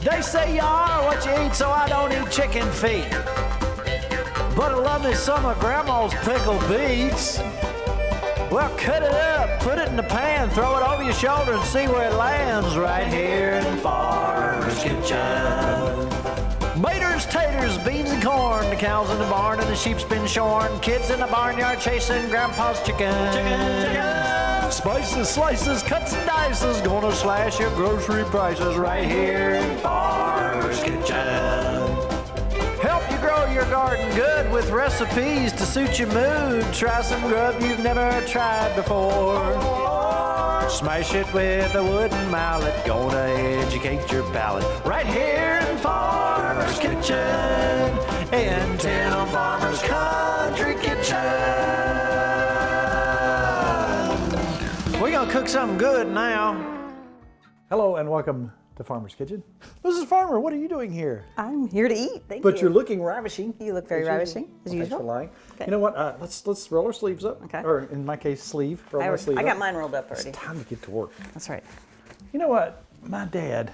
They say you are what you eat, so I don't eat chicken feet. But I love me some of Grandma's pickled beets. Well, cut it up, put it in the pan, throw it over your shoulder and see where it lands right here in Farmer's Kitchen. Maters, taters, beans and corn, the cows in the barn and the sheep's been shorn, kids in the barnyard chasing Grandpa's chicken. Spices, slices, cuts and dices, gonna slash your grocery prices right here in Farmer's Kitchen. Help you grow your garden good with recipes to suit your mood. Try some grub you've never tried before. Smash it with a wooden mallet, gonna educate your palate. Right here in Farmer's Kitchen, in Tim Farmer's Country Kitchen. We're gonna cook something good now. Hello and welcome to Farmer's Kitchen. Mrs. Farmer, what are you doing here? I'm here to eat. Thank you. But you're looking ravishing. You look very ravishing, as usual. Thanks for lying. Okay. You know what? Let's roll our sleeves up. Okay. Or in my case, sleeve. Roll my sleeve I up. got mine rolled up already. It's time to get to work. That's right. You know what? My dad, I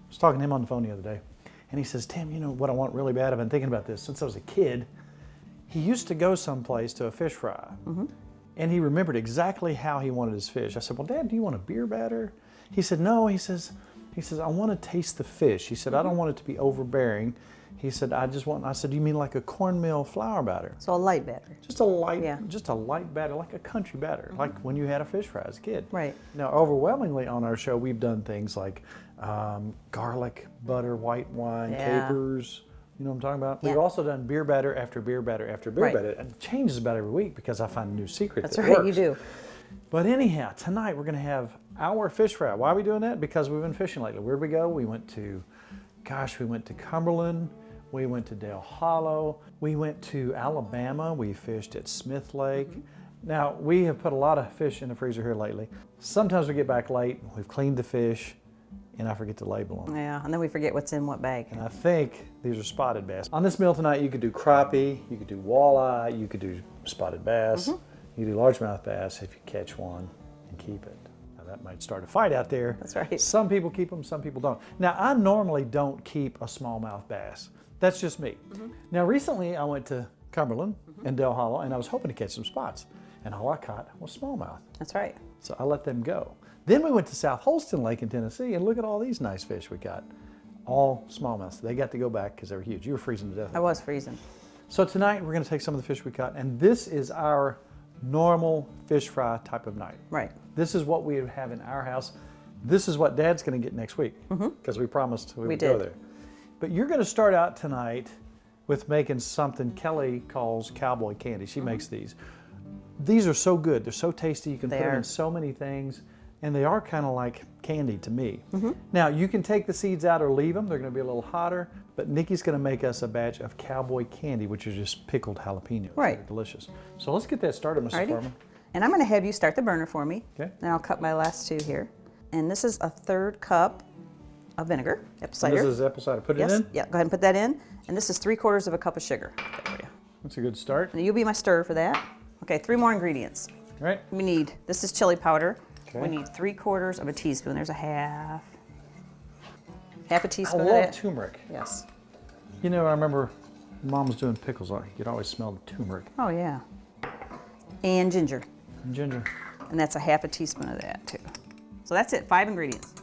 was talking to him on the phone the other day, and he says, Tim, you know what I want really bad? I've been thinking about this since I was a kid. He used to go someplace to a fish fry, and he remembered exactly how he wanted his fish. I said, well, Dad, do you want a beer batter? He said, no. He says, I want to taste the fish. He said, I don't want it to be overbearing. He said, I said, you mean like a cornmeal flour batter? So a light batter. Just a light batter, like a country batter, like when you had a fish fry as a kid. Right. Now, overwhelmingly on our show, we've done things like garlic, butter, white wine, capers. You know what I'm talking about? Yeah. We've also done beer batter after beer batter after beer batter. And it changes about every week because I find a new secret That's that right, works. you do. But anyhow, tonight we're going to have our fish fry. Why are we doing that? Because we've been fishing lately. Where'd we go? We went to Cumberland. We went to Dale Hollow. We went to Alabama. We fished at Smith Lake. Now, we have put a lot of fish in the freezer here lately. Sometimes we get back late, we've cleaned the fish, and I forget to label them. Yeah, and then we forget what's in what bag. And I think these are spotted bass. On this meal tonight, you could do crappie, you could do walleye, you could do spotted bass, you could do largemouth bass if you catch one and keep it. Now that might start a fight out there. That's right. Some people keep them, some people don't. Now I normally don't keep a smallmouth bass. That's just me. Now recently I went to Cumberland and Dale Hollow and I was hoping to catch some spots. And all I caught was smallmouth. That's right. So I let them go. Then we went to South Holston Lake in Tennessee and look at all these nice fish we got. All smallmouths. They got to go back because they were huge. You were freezing to death. I was freezing. So tonight we're going to take some of the fish we caught, and this is our normal fish fry type of night. Right. This is what we have in our house. This is what Dad's going to get next week because we promised we would go there. But you're going to start out tonight with making something Kelly calls Cowboy Candy. She makes these. These are so good. They're so tasty. You can put them in so many things. And they are kind of like candy to me. Now, you can take the seeds out or leave them. They're going to be a little hotter. But Nikki's going to make us a batch of Cowboy Candy, which is just pickled jalapeños. Right. They're delicious. So let's get that started, Mrs. Farmer. And I'm going to have you start the burner for me. Okay. And I'll cut my last two here. And this is a 1/3 cup of vinegar, apple cider. And this is apple cider. Put it in? Yeah, go ahead and put that in. And this is 3/4 of a cup of sugar. There we go. That's a good start. And you'll be my stir for that. Okay, 3 more ingredients. All right. We need, this is chili powder. Okay. We need 3/4 of a teaspoon. There's a half a teaspoon I of love that. turmeric. Yes. You know, I remember Mom was doing pickles. You could always smell the turmeric. Oh yeah. And ginger. And ginger. And that's a half a teaspoon of that too. So that's it, 5 ingredients.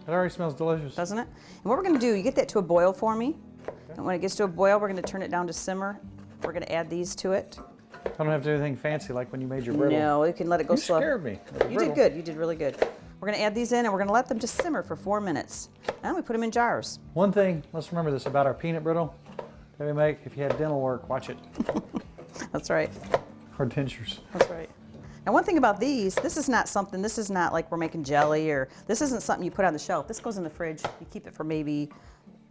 It already smells delicious. Doesn't it? And what we're gonna do, you get that to a boil for me. Okay. And when it gets to a boil, we're gonna turn it down to simmer. We're gonna add these to it. I don't have to do anything fancy like when you made your brittle. No, you can let it go slow. You scared me. You did good, you did really good. We're gonna add these in and we're gonna let them just simmer for 4 minutes. And we put them in jars. One thing, let's remember this about our peanut brittle that we make. If you had dental work, watch it. That's right. Or dentures. That's right. Now one thing about these, this is not like we're making jelly or, this isn't something you put on the shelf. This goes in the fridge. You keep it for maybe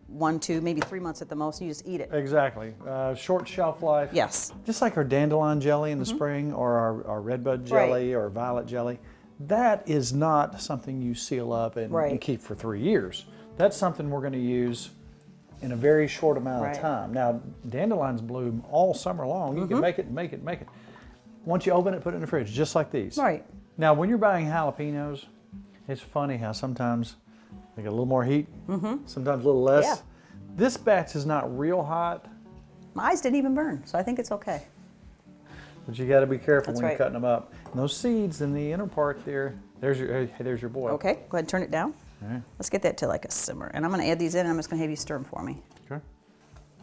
1, 2, maybe 3 months at the most, and you just eat it. Exactly. Short shelf life. Yes. Just like our dandelion jelly in the spring or our redbud jelly or violet jelly. That is not something you seal up and keep for 3 years. That's something we're going to use in a very short amount of time. Now, dandelions bloom all summer long. You can make it. Once you open it, put it in the fridge, just like these. Right. Now, when you're buying jalapenos, it's funny how sometimes They got a little more heat, sometimes a little less. Yeah. This batch is not real hot, My eyes didn't even burn, so I think it's okay. but you got to be careful That's when right. you're cutting them up. And those seeds in the inner part there, there's your boy. Okay, go ahead and turn it down. All right. Let's get that to like a simmer. And I'm going to add these in, and I'm just going to have you stir them for me. Okay.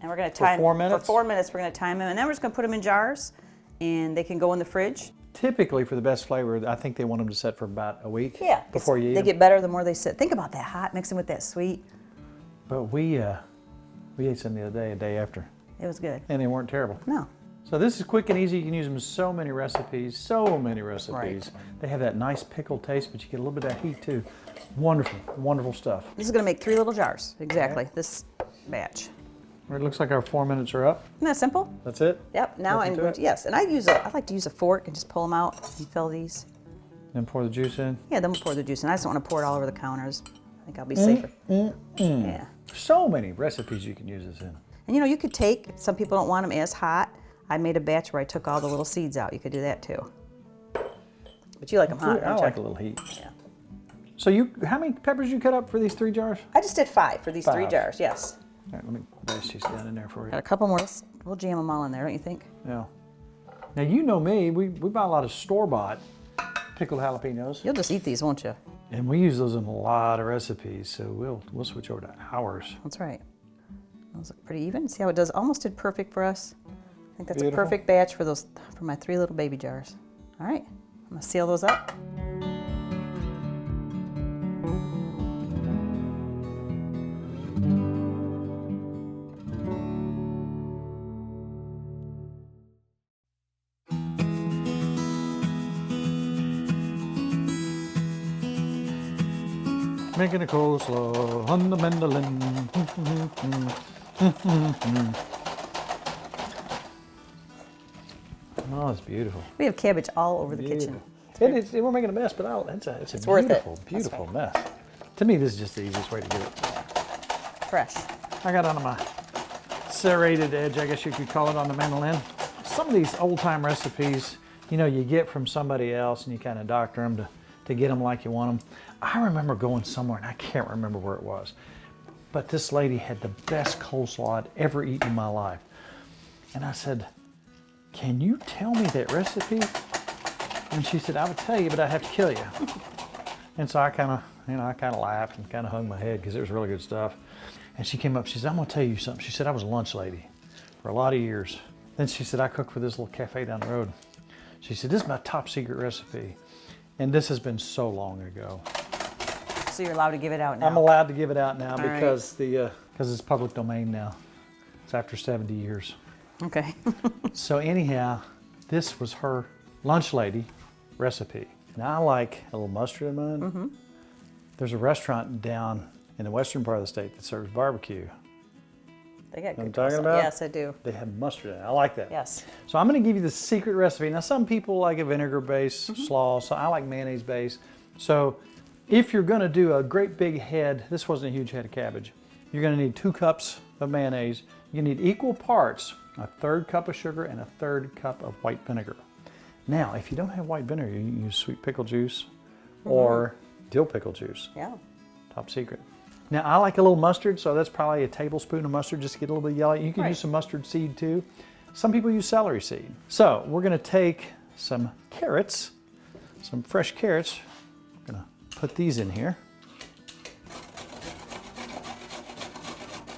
And we're going to time 4 minutes? For 4 minutes, we're going to time them, and then we're just going to put them in jars, and they can go in the fridge. Typically, for the best flavor, I think they want them to set for about a week. Yeah. Before you eat They them. get better the more they sit. Think about that hot mixing with that sweet. But we ate some the other day, a day after, It was good. and they weren't terrible. No. So this is quick and easy. You can use them in so many recipes, Right. They have that nice pickle taste, but you get a little bit of that heat too. Wonderful, wonderful stuff. This is going to make 3 little jars. Exactly. This batch. It looks like our 4 minutes are up. Isn't that simple? That's it. Yep. Now Nothing I'm to going it? to, yes. And I like to use a fork and just pull them out and fill these. Then pour the juice in. Yeah, then we'll pour the juice in. I just don't want to pour it all over the counters. I think I'll be safer. Yeah. So many recipes you can use this in. And you could take, some people don't want them as hot. I made a batch where I took all the little seeds out. You could do that too. But you like them hot, I don't like a you? little heat. Yeah. So how many peppers you cut up for these 3 jars? I just did 5 for these 3 5. jars, yes. All right, let me bash these down in there for you. Got a couple more. We'll jam them all in there, don't you think? Yeah. Now you know me, we buy a lot of store-bought pickled jalapenos, You'll just eat these, won't you? and we use those in a lot of recipes. So we'll switch over to ours. That's right. Those look pretty even. See how it does? Almost did perfect for us. I think that's Beautiful. a perfect batch for my 3 little baby jars. All right, I'm gonna seal those up. Making a coleslaw on the mandolin. Oh, it's beautiful. We have cabbage all over the kitchen. We're making a mess, but it's a worth it. beautiful, That's beautiful right. mess. To me, this is just the easiest way to do it. Fresh. I got under my serrated edge, I guess you could call it, on the mandolin. Some of these old-time recipes, you get from somebody else and you kind of doctor them to get them like you want them. I remember going somewhere, and I can't remember where it was, but this lady had the best coleslaw I'd ever eaten in my life. And I said, "Can you tell me that recipe?" And she said, "I would tell you, but I'd have to kill you." And so I kind of laughed and kind of hung my head because it was really good stuff. And she came up, she said, "I'm going to tell you something." She said, "I was a lunch lady for a lot of years." Then she said, "I cooked for this little cafe down the road." She said, "This is my top secret recipe." And this has been so long ago. So you're allowed to give it out now. I'm allowed to give it out now All right. because it's public domain now. It's after 70 years. Okay. So anyhow, this was her lunch lady recipe. Now I like a little mustard in mine. Mm-hmm. There's a restaurant down in the western part of the state that serves barbecue. They got I'm good talking coleslaw. about? Yes, I do. They have mustard in it. I like that. Yes. So I'm going to give you the secret recipe. Now some people like a vinegar-based Mm-hmm. slaw, so I like mayonnaise-based. So if you're going to do a great big head, this wasn't a huge head of cabbage, you're going to need 2 cups of mayonnaise. You need equal parts, a 1/3 cup of sugar and a 1/3 cup of white vinegar. Now, if you don't have white vinegar, you can use sweet pickle juice or dill pickle juice. Yeah. Top secret. Now, I like a little mustard, so that's probably a tablespoon of mustard just to get a little bit yellow. You can Right. use some mustard seed too. Some people use celery seed. So we're going to take some carrots, some fresh carrots. I'm going to put these in here.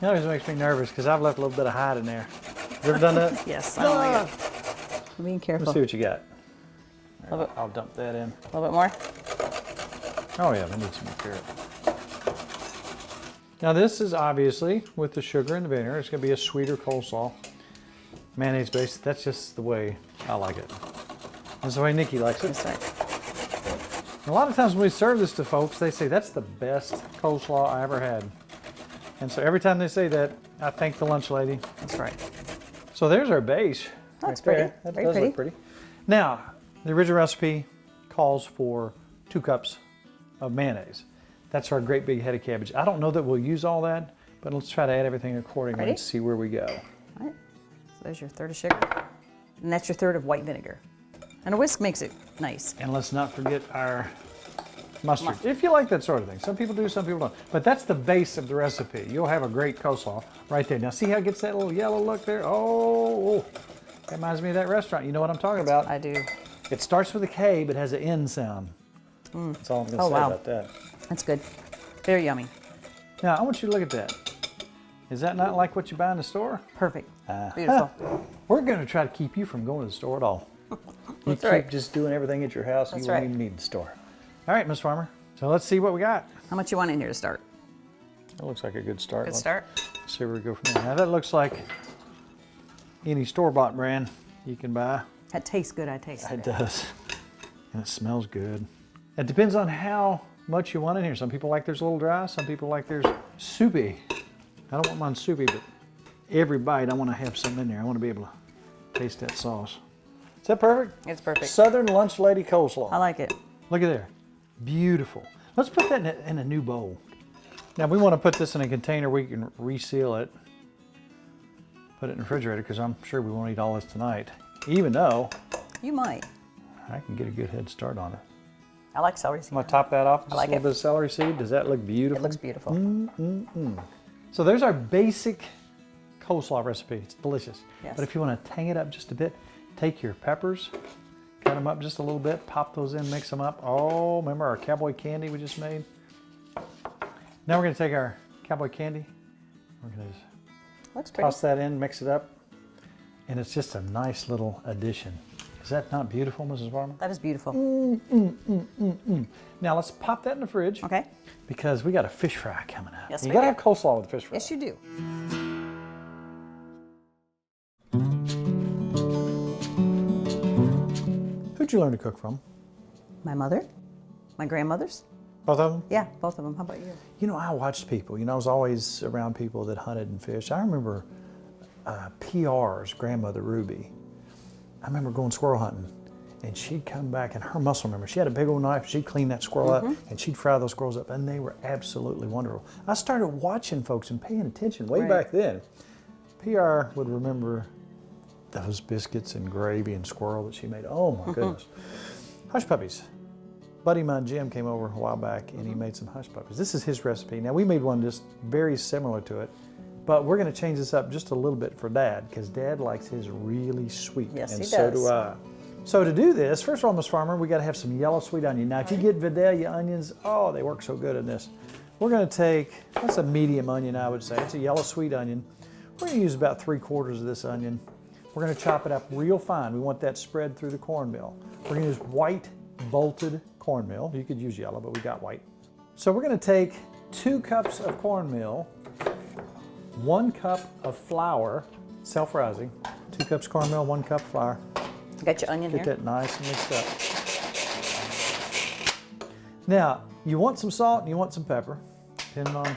It always makes me nervous because I've left a little bit of hide in there. You ever done that? Yes, I don't like it. I'm being careful. Let's see what you got. A little I'll dump that in. bit more. Oh yeah, I need some more carrot. Now this is obviously with the sugar and the vinegar. It's going to be a sweeter coleslaw. Mayonnaise based. That's just the way I like it. That's the way Nikki likes it. That's right. A lot of times when we serve this to folks, they say that's the best coleslaw I ever had. And so every time they say that, I thank the lunch lady. That's right. So there's our base. That's right there. pretty. That Very does pretty. look pretty. Now, the original recipe calls for 2 cups of mayonnaise. That's our great big head of cabbage. I don't know that we'll use all that, but let's try to add everything accordingly Ready? and see where we go. All right. So there's your 1/3 of sugar. And that's your 1/3 of white vinegar. And a whisk makes it nice. And let's not forget our Mustard. If you like that sort of thing. Some people do, some people don't. But that's the base of the recipe. You'll have a great coleslaw right there. Now see how it gets that little yellow look there? Oh, that reminds me of that restaurant. You know what I'm talking about? I do. It starts with a K, but has an N sound. That's all I'm going to say about that. That's good. Very yummy. Now, I want you to look at that. Is that not like what you buy in the store? Perfect. Beautiful. We're going to try to keep you from going to the store at all. You keep just doing everything at your house. You won't even need the store. All right, Miss Farmer. So let's see what we got. How much you want in here to start? That looks like a good start. Good start. Let's see where we go from there. Now that looks like any store-bought brand you can buy. That tastes good. I taste it. It does. And it smells good. It depends on how much you want in here. Some people like theirs a little dry. Some people like theirs soupy. I don't want mine soupy, but every bite I want to have some in there. I want to be able to taste that sauce. Is that perfect? It's perfect. Southern Lunch Lady Coleslaw. I like it. Look at there. Beautiful. Let's put that in a new bowl. Now we want to put this in a container where you can reseal it. Put it in the refrigerator because I'm sure we won't eat all this tonight. Even though You might. I can get a good head start on it. I like celery seed. I'm going to top that off with I like just a little bit of celery seed. Does that look beautiful? It looks beautiful. So there's our basic coleslaw recipe. It's delicious. Yes. But if you want to tang it up just a bit, take your peppers, cut them up just a little bit, pop those in, mix them up. Oh, remember our Cowboy Candy we just made? Now we're going to take our Cowboy Candy. We're going to Looks pretty. toss that in, mix it up, and it's just a nice little addition. Is that not beautiful, Mrs. Farmer? That is beautiful. Now let's pop that in the fridge. Okay. Because we got a fish fry coming up. Yes, you we gotta do. have coleslaw with fish fry. Yes, you do. Who'd you learn to cook from? My mother, my grandmothers. Both of them? Yeah, both of them. How about you? You know, I watched people. You know, I was always around people that hunted and fished. I remember PR's grandmother, Ruby. I remember going squirrel hunting, and she'd come back, and her muscle memory, she had a big old knife, she'd clean that squirrel up, and she'd fry those squirrels up, and they were absolutely wonderful. I started watching folks and paying attention way back then. PR would remember those biscuits and gravy and squirrel that she made. Oh my goodness. Hush Puppies. Buddy of mine, Jim, came over a while back, and he made some Hush Puppies. This is his recipe. Now, we made one just very similar to it, but we're going to change this up just a little bit for Dad, because Dad likes his really sweet. Yes, and he so does. do I. So to do this, first of all, Miss Farmer, we got to have some yellow sweet onion. Now, if you get Vidalia onions, oh, they work so good in this. We're going to take, that's a medium onion, I would say. It's a yellow sweet onion. We're going to use about 3/4 of this onion. We're going to chop it up real fine. We want that spread through the cornmeal. We're going to use white bolted cornmeal. You could use yellow, but we got white. So we're going to take 2 cups of cornmeal, 1 cup of flour, self-rising, 2 cups cornmeal, 1 cup flour. Got your onion Get here. that nice and mixed up. Now, you want some salt and you want some pepper, depending on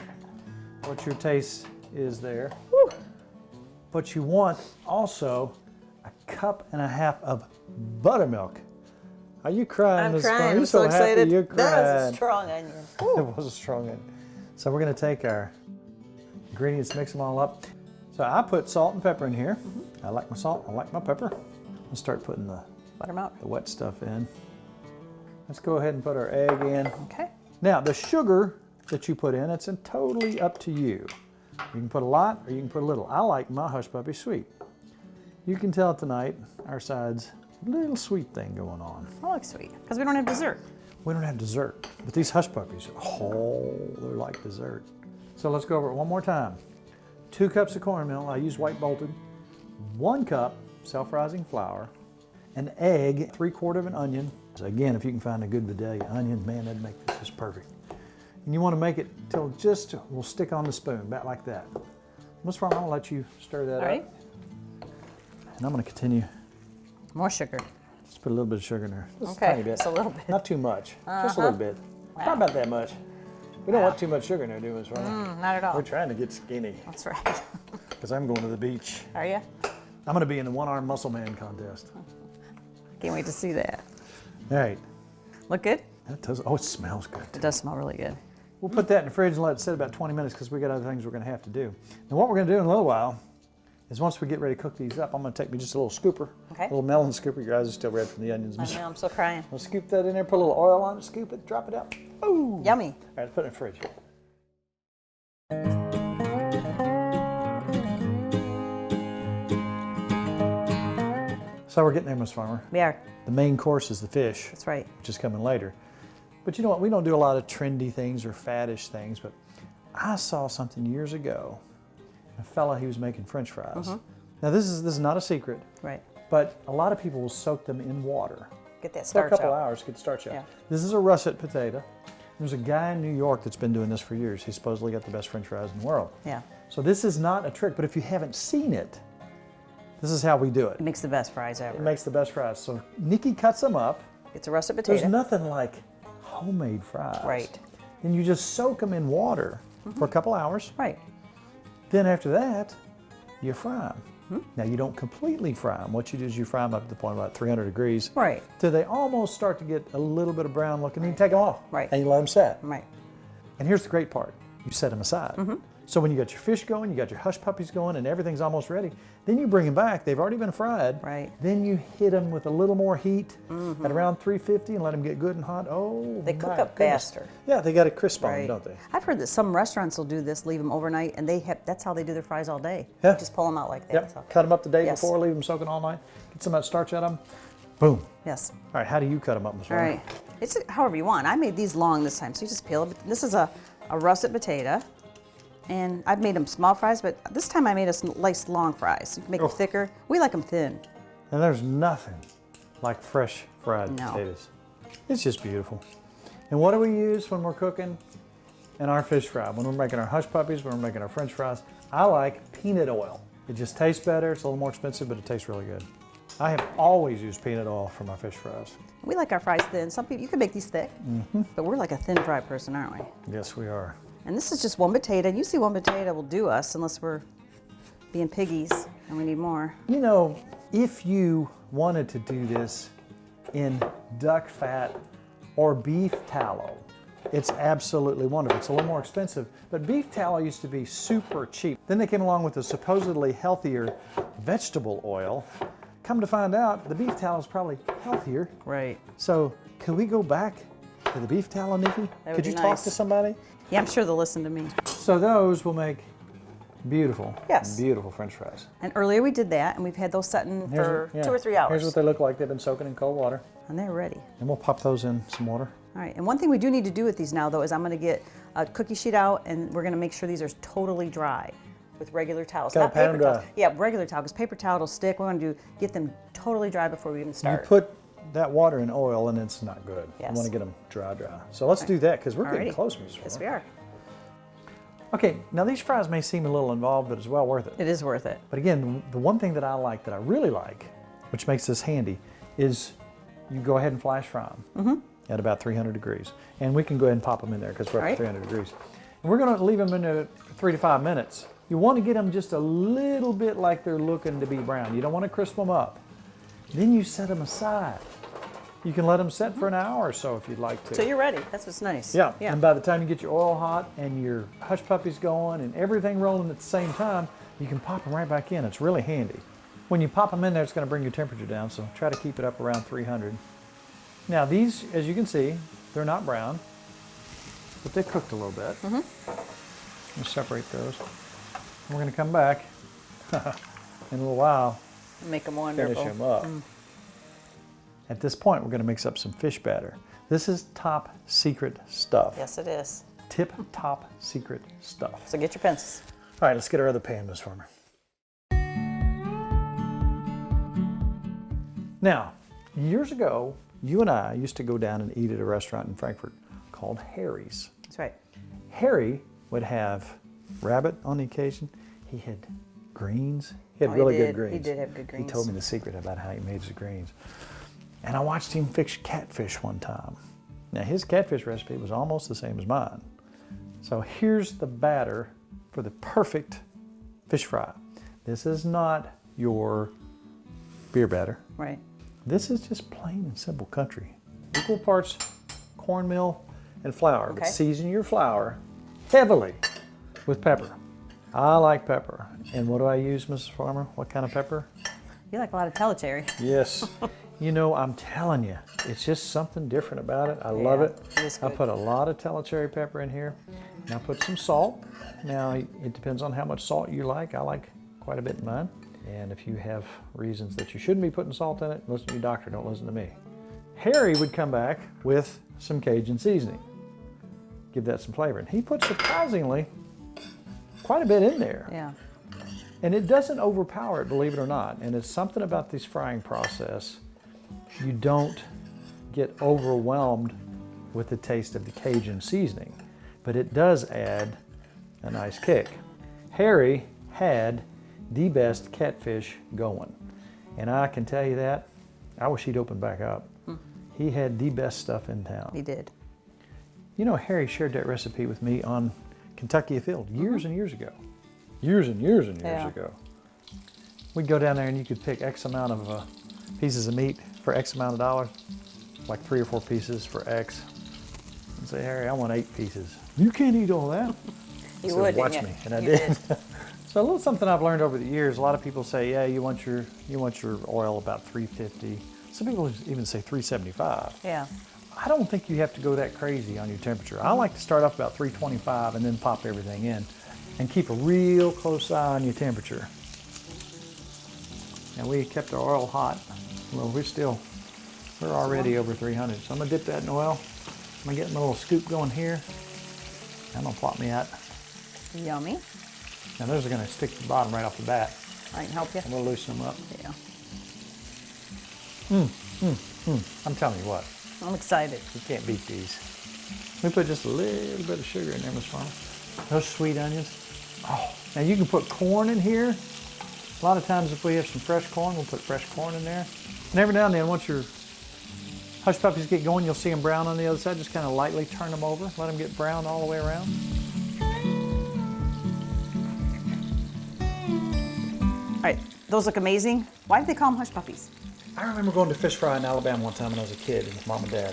what your taste is there. Whew. But you want also 1.5 cups of buttermilk. Are you crying, I'm Miss crying. Farmer? I'm You're so happy excited. you're That was a crying. strong onion. It was a strong onion. So we're going to take our ingredients, mix them all up. So I put salt and pepper in here. I like my salt, I like my pepper. I'll start putting the Buttermilk. wet stuff in. Let's go ahead and put our egg in. Okay. Now, the sugar that you put in, it's totally up to you. You can put a lot or you can put a little. I like my Hush Puppy sweet. You can tell tonight our side's a little sweet thing going on. I like sweet because we don't have dessert. We don't have dessert, but these Hush Puppies, oh, they're like dessert. So let's go over it one more time. 2 cups of cornmeal, I use white bolted, 1 cup self-rising flour, an egg, 3/4 of an onion. So again, if you can find a good Vidalia onion, man, that'd make this just perfect. And you want to make it till just will stick on the spoon, about like that. Miss Farmer, I'll let you stir that All right. up. And I'm going to continue. More sugar. Just put a little bit of sugar in there. Just a Okay, tiny bit. just a little bit. Not too much. Just a little bit. Not about that much. We don't want too much sugar in there, do we, Miss Farmer? Not at all. We're trying to get skinny That's right. because I'm going to the beach. Are you? I'm going to be in the one-arm muscle man contest. Can't wait to see that. All right. Look good? That does, oh, it smells good. It does smell really good. We'll put that in the fridge and let it sit about 20 minutes because we got other things we're going to have to do. And what we're going to do in a little while is once we get ready to cook these up, I'm going to take me just a little scooper, Okay. a little melon scooper. Your eyes are still red from the onions. I know, I'm still crying. I'll scoop that in there, put a little oil on it, scoop it, drop it out. Oh, Yummy. All right, let's put it in the fridge. So we're getting there, Miss Farmer. We are. The main course is the fish. That's right. Which is coming later. But you know what? We don't do a lot of trendy things or faddish things, but I saw something years ago. A fella, he was making French fries. Now this is not a secret. Right. But a lot of people will soak them in water. Get that For starch a couple out. hours, get the starch out. Yeah. This is a russet potato. There's a guy in New York that's been doing this for years. He's supposedly got the best French fries in the world. Yeah. So this is not a trick, but if you haven't seen it, this is how we do it. It makes the best fries ever. It makes the best fries. So Nikki cuts them up. It's a russet potato. There's nothing like homemade fries. Right. And you just soak them in water for a couple hours. Right. Then after that, you fry them. Now you don't completely fry them. What you do is you fry them up to the point of about 300 degrees. Right. Till they almost start to get a little bit of brown look, and then you take them off. Right. And you let them set. Right. And here's the great part. You set them aside. So when you got your fish going, you got your hush puppies going, and everything's almost ready, then you bring them back. They've already been fried. Right. Then you hit them with a little more heat at around 350 and let them get good and hot. Oh, They cook my up goodness. faster. Yeah, they got a crisp on them, Right. don't they? I've heard that some restaurants will do this, leave them overnight, and that's how they do their fries all day. Yeah. They just pull them out like that. Yep. So. Cut them up the day Yes. before, leave them soaking all night, get some of that starch out of them. Boom. Yes. All right, how do you cut them up, Ms. All right. It's however you want. I made these long this time, so you just peel it. This is a russet potato, and I've made them small fries, but this time I made us nice long fries. You can make them thicker. We like them thin. And there's nothing like fresh fried No. potatoes. It's just beautiful. And what do we use when we're cooking in our fish fry? When we're making our hush puppies, when we're making our French fries, I like peanut oil. It just tastes better. It's a little more expensive, but it tastes really good. I have always used peanut oil for my fish fries. We like our fries thin. Some people, you can make these thick, but we're like a thin fry person, aren't we? Yes, we are. And this is just one potato. And usually one potato will do us unless we're being piggies and we need more. You know, if you wanted to do this in duck fat or beef tallow, it's absolutely wonderful. It's a little more expensive, but beef tallow used to be super cheap. Then they came along with a supposedly healthier vegetable oil. Come to find out, the beef tallow is probably healthier. Right. So could we go back to the beef tallow, Nikki? That would Could be you talk nice. to somebody? Yeah, I'm sure they'll listen to me. So those will make beautiful, Yes. beautiful French fries. And earlier we did that, and we've had those setting Here's for what- yeah. 2 or 3 hours. Here's what they look like. They've been soaking in cold water. And they're ready. And we'll pop those in some water. All right, and one thing we do need to do with these now, though, is I'm going to get a cookie sheet out, and we're going to make sure these are totally dry with regular towels. Gotta Not pat 'em paper towels. dry. Yeah, regular towel, because paper towel will stick. We're going to get them totally dry before we even You start. put that water in oil and it's not good. Yes. You want to get them dry. So let's do that because we're getting Alrighty. close, Ms. Yes, Farmer. we are. Okay, now these fries may seem a little involved, but it's well worth it. It is worth it. But again, the one thing that I like, that I really like, which makes this handy, is you go ahead and flash fry them at about 300 degrees. And we can go ahead and pop them in there because we're up Alright. to 300 degrees. And we're going to leave them in there for 3 to 5 minutes. You want to get them just a little bit like they're looking to be brown. You don't want to crisp them up. Then you set them aside. You can let them set for an hour or so if you'd like to. So you're ready. That's what's nice. Yeah. Yeah. And by the time you get your oil hot and your hush puppies going and everything rolling at the same time, you can pop them right back in. It's really handy. When you pop them in there, it's going to bring your temperature down, so try to keep it up around 300. Now these, as you can see, they're not brown, but they cooked a little bit. We'll separate those. And we're going to come back in a little while, Make them finish wonderful. them up. At this point, we're going to mix up some fish batter. This is top secret stuff. Yes, it is. Tip top secret stuff. So get your pencils. All right, let's get our other pan, Ms. Farmer. Now, years ago, you and I used to go down and eat at a restaurant in Frankfurt called Harry's. That's right. Harry would have rabbit on the occasion. He had greens. He had Oh, he really good did. greens. He did have good greens. He told me the secret about how he made his greens. And I watched him fix catfish one time. Now, his catfish recipe was almost the same as mine. So here's the batter for the perfect fish fry. This is not your beer batter. Right. This is just plain and simple country. Equal parts cornmeal and flour, but Okay. season your flour heavily with pepper. I like pepper. And what do I use, Mrs. Farmer? What kind of pepper? You like a lot of pelletieri. Yes. You know, I'm telling you, it's just something different about it. I love it. It is I good. put a lot of Tella cherry pepper in here. And I put some salt. Now, it depends on how much salt you like. I like quite a bit in mine. And if you have reasons that you shouldn't be putting salt in it, listen to your doctor, don't listen to me. Harry would come back with some Cajun seasoning. Give that some flavor. And he put surprisingly quite a bit in there. Yeah. And it doesn't overpower it, believe it or not. And it's something about this frying process. You don't get overwhelmed with the taste of the Cajun seasoning, but it does add a nice kick. Harry had the best catfish going. And I can tell you that, I wish he'd open back up. He had the best stuff in town. He did. You know, Harry shared that recipe with me on Kentucky Afield years and years ago. Years and years and years ago. We'd go down there and you could pick X amount of pieces of meat for X amount of dollars, like 3 or 4 pieces for X. And say, Harry, I want 8 pieces. You can't eat all that. You So would, watch didn't me, you? and I You did. So a little something I've learned over the years. A lot of people say, yeah, you want your oil about 350. Some people even say 375. Yeah. I don't think you have to go that crazy on your temperature. I like to start off about 325 and then pop everything in and keep a real close eye on your temperature. And we kept our oil hot. Well, we're already over 300. So I'm gonna dip that in oil. I'm gonna get my little scoop going here. I'm gonna plop me out. Yummy. Now those are gonna stick to the bottom right off the bat. I can help you. I'm gonna loosen them up. Yeah. I'm telling you what, I'm excited. you can't beat these. We put just a little bit of sugar in there, Miss Farmer. Those sweet onions. Oh, now you can put corn in here. A lot of times if we have some fresh corn, we'll put fresh corn in there. And every now and then, once your hush puppies get going, you'll see them brown on the other side. Just kind of lightly turn them over. Let them get brown all the way around. All right, those look amazing. Why did they call them hush puppies? I remember going to fish fry in Alabama one time when I was a kid with Mom and Dad.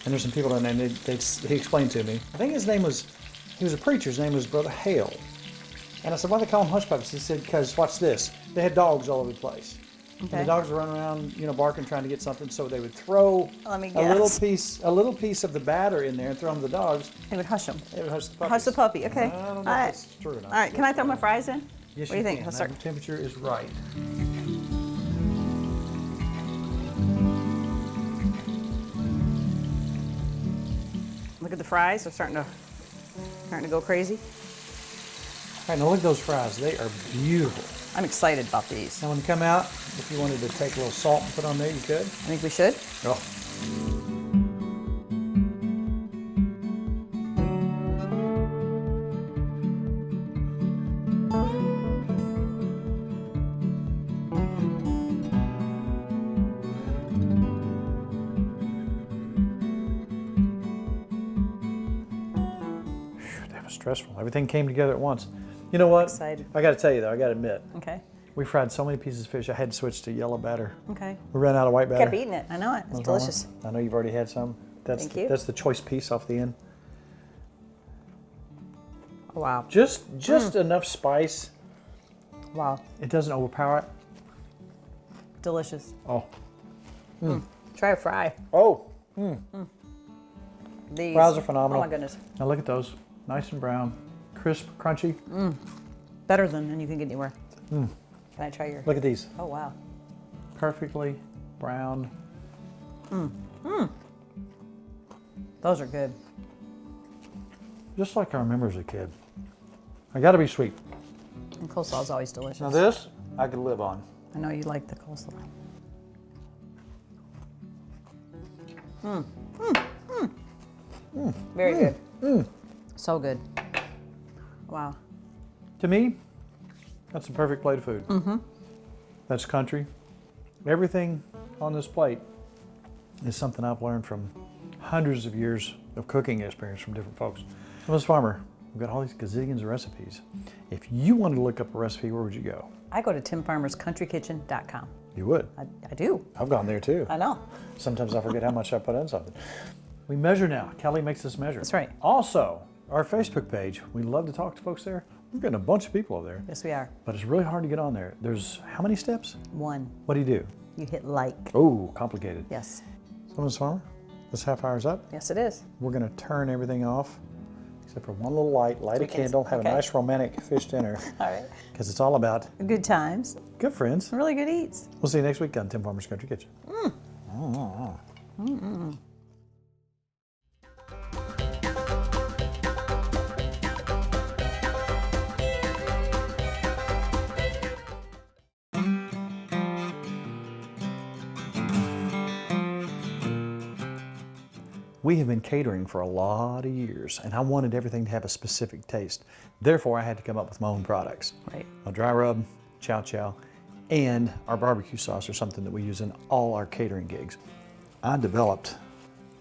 And there's some people down there, and he explained to me. I think he was a preacher. His name was Brother Hale. And I said, why do they call them hush puppies? He said, because watch this. They had dogs all over the place. And the dogs were running around, barking, trying to get something. So they would throw Let me a guess. little piece of the batter in there and throw them to the dogs. They would hush them. They would hush the puppies. Hush the puppy. Okay. I don't know All if right. that's true or not. All right. Can I throw my fries in? Yes, What do you think? can. Let's Now, start. the temperature is right. Look at the fries. They're starting to go crazy. All right, now look at those fries. They are beautiful. I'm excited about these. Now when you come out, if you wanted to take a little salt and put on there, you could. I think we should. Oh. That was stressful. Everything came together at once. You know what? Excited. I got to tell you though, I got to admit, Okay. we fried so many pieces of fish, I had to switch to yellow batter. Okay. We ran out of white batter. Kept eating it. I know it. It's delicious. I know you've already had some. Thank you. That's the choice piece off the end. Oh, wow. Just enough spice. Wow. It doesn't overpower it. Delicious. Oh. Try a fry. Oh. These. Fries are phenomenal. Oh my goodness. Now look at those. Nice and brown. Crisp, crunchy. Better than anything anywhere. Can I try your? Look at these. Oh wow. Perfectly browned. Those are good. Just like I remember as a kid. I gotta be sweet. And coleslaw is always delicious. Now this, I could live on. I know you like the coleslaw. Very good. So good. Wow. To me, that's a perfect plate of food. That's country. Everything on this plate is something I've learned from hundreds of years of cooking experience from different folks. Ms. Farmer, we've got all these gazillions of recipes. If you wanted to look up a recipe, where would you go? I go to timfarmerscountrykitchen.com. You would. I do. I've gone there too. I know. Sometimes I forget how much I put in something. We measure now. Kelly makes us measure. That's right. Also, our Facebook page, we love to talk to folks there. We're getting a bunch of people over there, Yes, we are. but it's really hard to get on there. There's how many steps? One. What do you do? You hit like. Oh, complicated. Yes. So, Ms. Farmer, this half hour's up. Yes, it is. We're going to turn everything off, except for one little light a candle, have okay. a nice romantic fish dinner. All right. Because it's all about Good times. good friends. Really good eats. We'll see you next week on Tim Farmer's Country Kitchen. We have been catering for a lot of years, and I wanted everything to have a specific taste. Therefore, I had to come up with my own products. Right. A dry rub, chow chow, and our barbecue sauce are something that we use in all our catering gigs. I developed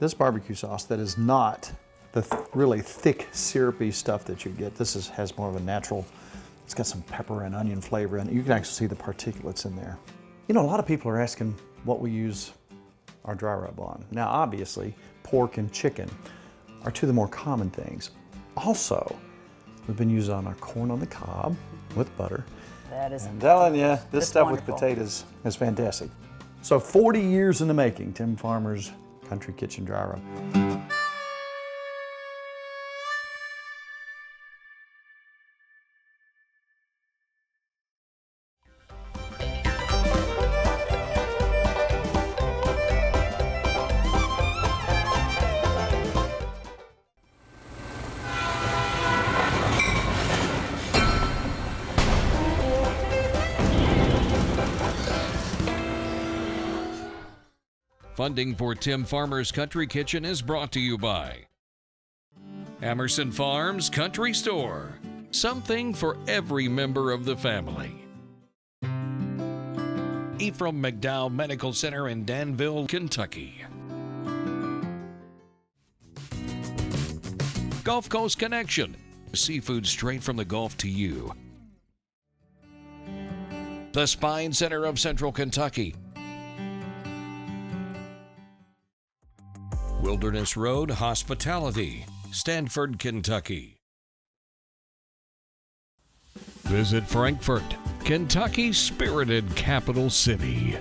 this barbecue sauce that is not the really thick, syrupy stuff that you get. This has more of a natural, it's got some pepper and onion flavor in it. You can actually see the particulates in there. You know, a lot of people are asking what we use our dry rub on. Now, obviously, pork and chicken are two of the more common things. Also, we've been using on our corn on the cob with butter. That is. I'm telling you, this That's stuff wonderful. with potatoes is fantastic. So 40 years in the making, Tim Farmer's Country Kitchen Dry Rub. Funding for Tim Farmer's Country Kitchen is brought to you by Emerson Farms Country Store. Something for every member of the family. Ephraim McDowell Medical Center in Danville, Kentucky. Gulf Coast Connection. Seafood straight from the Gulf to you. The Spine Center of Central Kentucky. Wilderness Road Hospitality, Stanford, Kentucky. Visit Frankfort, Kentucky's spirited capital city.